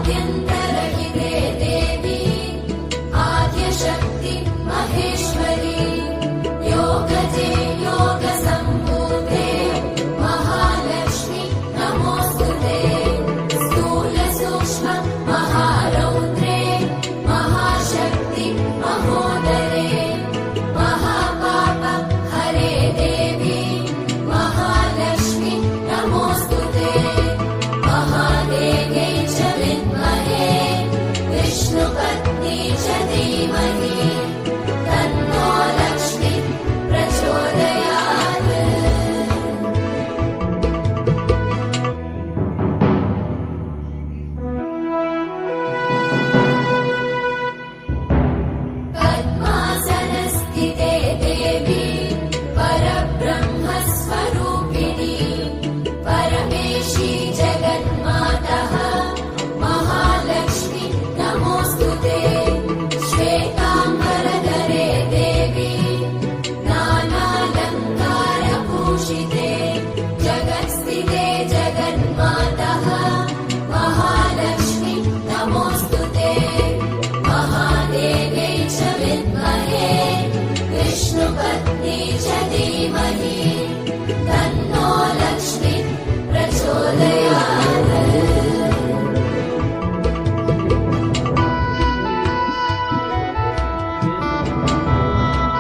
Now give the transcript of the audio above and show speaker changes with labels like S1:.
S1: आद्यन्तरहिते देवी आद्यशक्ति महेश्वरी योगजे योगसम्भूते महालक्ष्मी नमोऽस्तुते स्थूलसूक्ष्म महारौद्रे महाशक्ति महोदरे महापाप हरे देवी महालक्ष्मी नमोऽस्तुते महादेव्यै च विद्महे विष्णुपत्नी च धीमहि तन्नो लक्ष्मी प्रचोदयात्। पद्मासनस्थिते देवी परब्रह्मस्वरूपिणी परमेशी जगन्मातः महालक्ष्मी नमोऽस्तुते श्वेताम्बरधरे देवी नानालङ्कारभूषिते